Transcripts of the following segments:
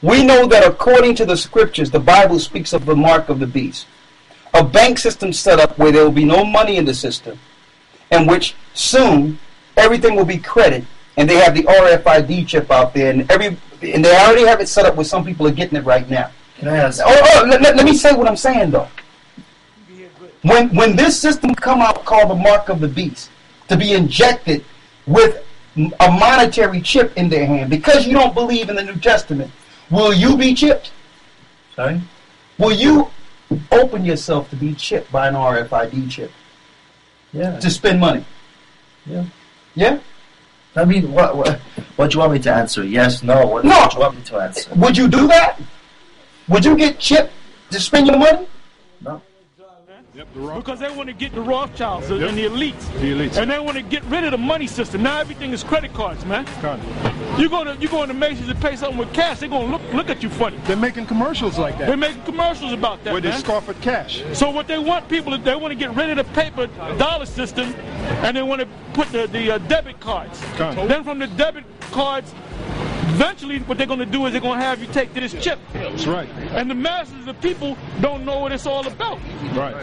We know that according to the scriptures, the Bible speaks of the mark of the beast. A bank system set up where there will be no money in the system, in which soon everything will be credit, and they have the RFID chip out there, and they already have it set up where some people are getting it right now. Can I ask? Let me say what I'm saying though. When this system come out called the mark of the beast, to be injected with a monetary chip in their hand, because you don't believe in the New Testament, will you be chipped? Sorry? Will you open yourself to be chipped by an RFID chip? Yeah. To spend money? Yeah. Yeah? I mean, what do you want me to answer? Yes, no? What do you want me to answer? Would you do that? Would you get chipped to spend your money? No. Yep, because they want to get the Rothschilds and the elites. And they want to get rid of the money system. Now everything is credit cards, man. You go to Macy's and pay something with cash, they're going to look at you funny. They're making commercials like that. They're making commercials about that, where they scoff at cash. So what they want people, they want to get rid of the paper dollar system, and they want to put the debit cards. Then from the debit cards, eventually what they're going to do is they're going to have you take to this chip. That's right. And the masses of the people don't know what it's all about. Right.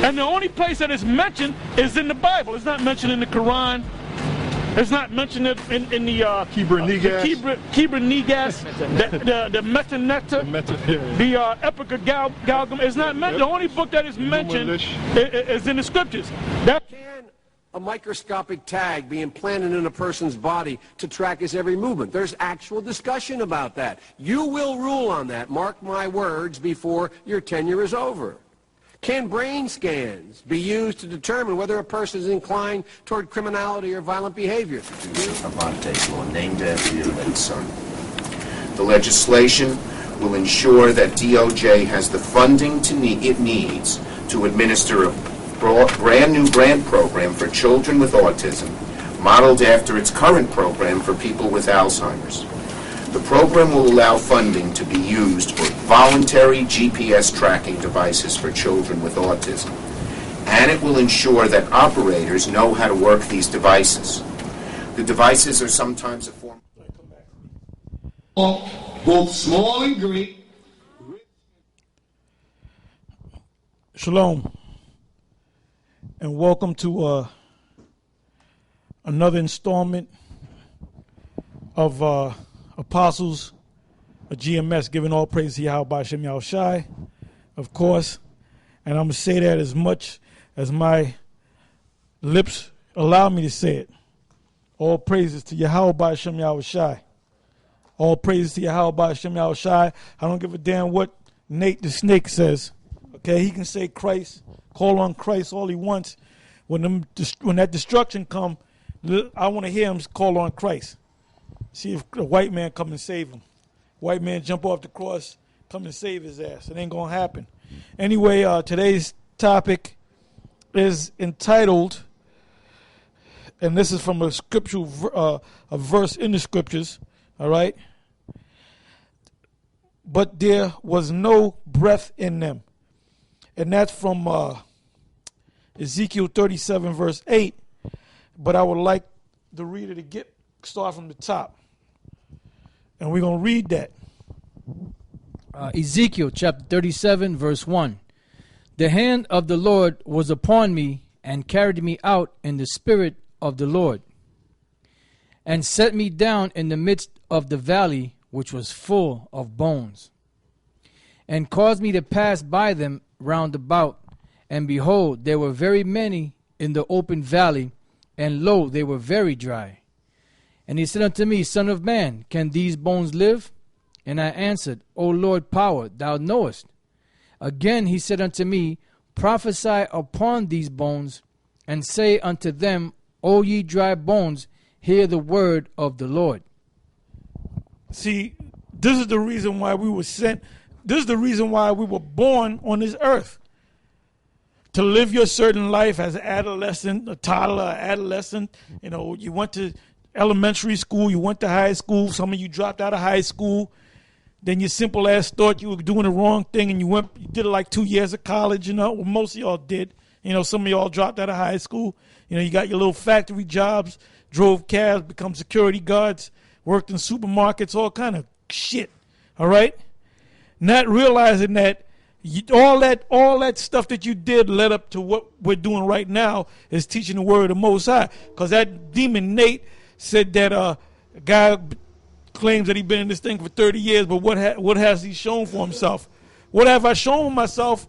And the only place that it's mentioned is in the Bible. It's not mentioned in the Quran. It's not mentioned in the Kibra Negas, the Metanetta, the Epica Galgam. It's not mentioned. The only book that is mentioned is in the scriptures. Can a microscopic tag be implanted in a person's body to track his every movement? There's actual discussion about that. You will rule on that, mark my words, before your tenure is over. Can brain scans be used to determine whether a person is inclined toward criminality or violent behavior? Named after your late son. The legislation will ensure that DOJ has the funding it needs to administer a brand new grant program for children with autism, modeled after its current program for people with Alzheimer's. The program will allow funding to be used for voluntary GPS tracking devices for children with autism, and it will ensure that operators know how to work these devices. The devices are sometimes a form of both small and great. Shalom, and welcome to another installment of Apostles of GMS, giving all praise to Yahweh Hashem Yahushai, of course. And I'm going to say that as much as my lips allow me to say it. All praises to Yahweh Hashem Yahushai. All praises to Yahweh Hashem Yahushai. I don't give a damn what Nate the Snake says. Okay, he can say Christ, call on Christ all he wants. When that destruction come, I want to hear him call on Christ. See if a white man come and save him. White man jump off the cross, come and save his ass. It ain't going to happen. Anyway, today's topic is entitled, and this is from a scriptural a verse in the scriptures, all right? But there was no breath in them. And that's from Ezekiel 37, verse 8. But I would like the reader to start from the top. And we're going to read that. Ezekiel chapter 37, verse 1. The hand of the Lord was upon me and carried me out in the spirit of the Lord, and set me down in the midst of the valley, which was full of bones, and caused me to pass by them round about. And behold, there were very many in the open valley, and lo, they were very dry. And he said unto me, Son of man, can these bones live? And I answered, O Lord power, thou knowest. Again he said unto me, Prophesy upon these bones, and say unto them, O ye dry bones, hear the word of the Lord. See, this is the reason why we were sent. This is the reason why we were born on this earth. To live your certain life as an adolescent, a toddler, adolescent. You know, you went to elementary school, you went to high school, some of you dropped out of high school, then your simple ass thought you were doing the wrong thing and you did it like 2 years of college, you know, well, most of y'all did, you know, some of y'all dropped out of high school, you know, you got your little factory jobs, drove cabs, become security guards, worked in supermarkets, all kind of shit. All right? Not realizing that all that stuff that you did led up to what we're doing right now is teaching the word of the Most High. Because that demon Nate said that a guy claims that he's been in this thing for 30 years, but what has he shown for himself? What have I shown myself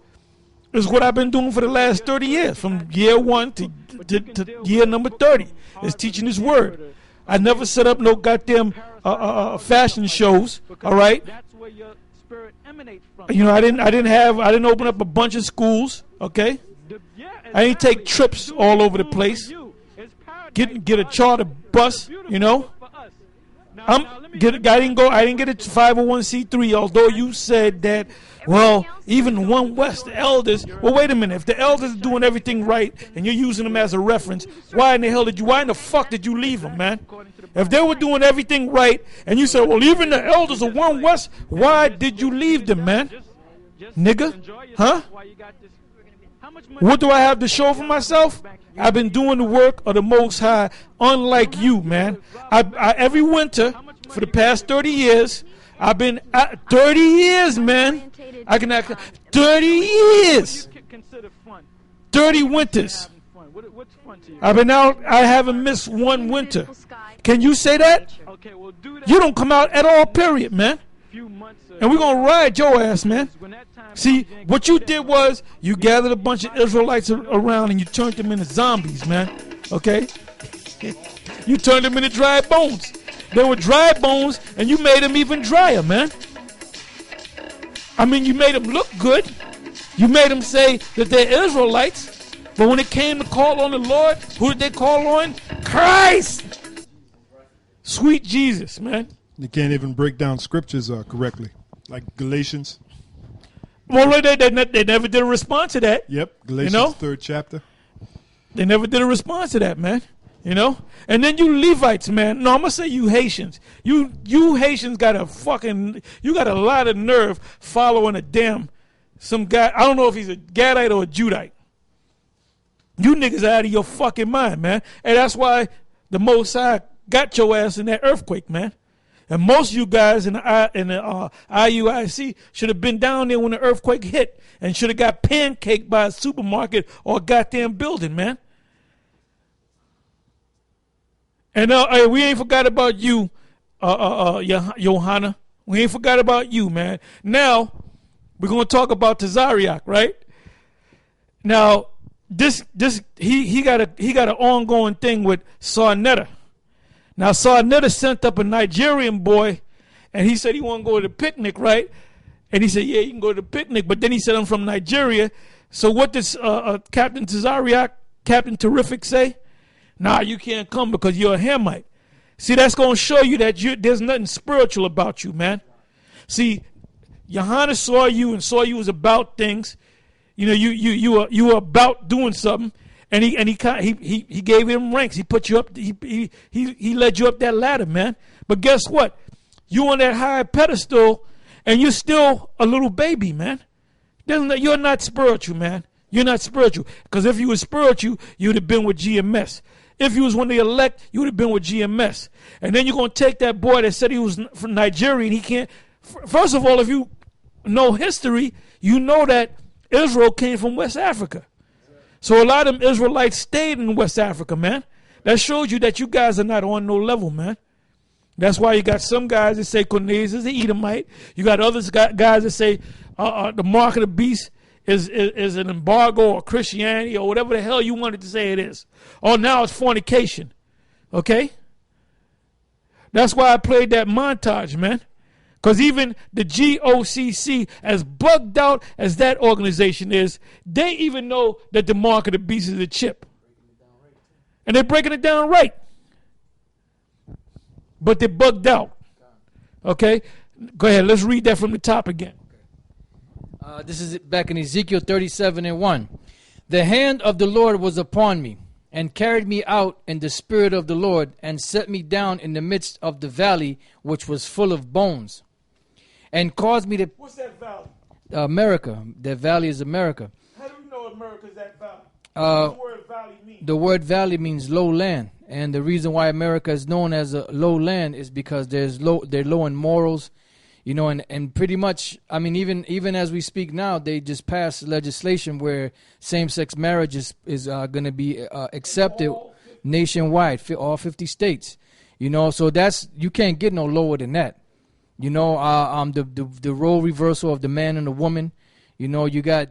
is what I've been doing for the last 30 years, from year 1 to year number 30, is teaching this word. I never set up no goddamn fashion shows, all right? You know, I didn't open up a bunch of schools, okay? I didn't take trips all over the place. Get a charter bus, you know? I didn't get a 501c3, although you said that, well, even One West, the elders, well, wait a minute, if the elders are doing everything right and you're using them as a reference, why in the fuck did you leave them, man? If they were doing everything right and you said, well, even the elders of One West, why did you leave them, man? Nigga? Huh? What do I have to show for myself? I've been doing the work of the Most High, unlike you, man. I every winter for the past 30 years, I've been 30 years, man. I can act 30 years. 30 winters. I've been out. I haven't missed one winter. Can you say that? You don't come out at all, period, man. And we're going to ride your ass, man. See, what you did was you gathered a bunch of Israelites around and you turned them into zombies, man. Okay? You turned them into dry bones. They were dry bones and you made them even drier, man. I mean, you made them look good. You made them say that they're Israelites. But when it came to call on the Lord, who did they call on? Christ! Sweet Jesus, man. You can't even break down scriptures correctly, like Galatians. Well, they never did a response to that. Yep, Galatians 3rd chapter. They never did a response to that, man. You know? And then you Levites, man. No, I'm going to say you Haitians. You Haitians got a lot of nerve following some guy. I don't know if he's a Gadite or a Judite. You niggas are out of your fucking mind, man. And that's why the Most High got your ass in that earthquake, man. And most of you guys in the IUIC should have been down there when the earthquake hit and should have got pancaked by a supermarket or a goddamn building, man. And we ain't forgot about you, Johanna. We ain't forgot about you, man. Now, we're going to talk about Tazariak, right? Now, he got an ongoing thing with Sarnetta. Now, Sarnetta sent up a Nigerian boy, and he said he wanted to go to the picnic, right? And he said, yeah, you can go to the picnic. But then he said, I'm from Nigeria. So what does Captain Tazariak, Captain Terrific say? Nah, you can't come because you're a Hamite. See, that's going to show you that there's nothing spiritual about you, man. See, Johanna saw you and saw you was about things. You know, you were about doing something. And he gave him ranks. He put you up. He led you up that ladder, man. But guess what? You on that high pedestal, and you're still a little baby, man. You're not spiritual, man. You're not spiritual. Because if you were spiritual, you'd have been with GMS. If you was one of the elect, you would have been with GMS. And then you're going to take that boy that said he was from Nigeria, and he can't. First of all, if you know history, you know that Israel came from West Africa. So a lot of them Israelites stayed in West Africa, man. That shows you that you guys are not on no level, man. That's why you got some guys that say Cornelius is an Edomite. You got others guys that say the mark of the beast is an embargo or Christianity or whatever the hell you wanted to say it is. Oh, now it's fornication. Okay? That's why I played that montage, man. Because even the GOCC, as bugged out as that organization is, they even know that the mark of the beast is a chip. And they're breaking it down right. But they're bugged out. Okay? Go ahead. Let's read that from the top again. This is back in Ezekiel 37:1. The hand of the Lord was upon me, and carried me out in the spirit of the Lord, and set me down in the midst of the valley, which was full of bones. And caused me to... What's that valley? America. That valley is America. How do you know America's that valley? What does the word valley mean? The word valley means low land. And the reason why America is known as a low land is because they're low in morals, you know, and pretty much, I mean, even as we speak now, they just passed legislation where same-sex marriage is going to be accepted nationwide, all 50 states, you know. So you can't get no lower than that, you know. The role reversal of the man and the woman, you know. You got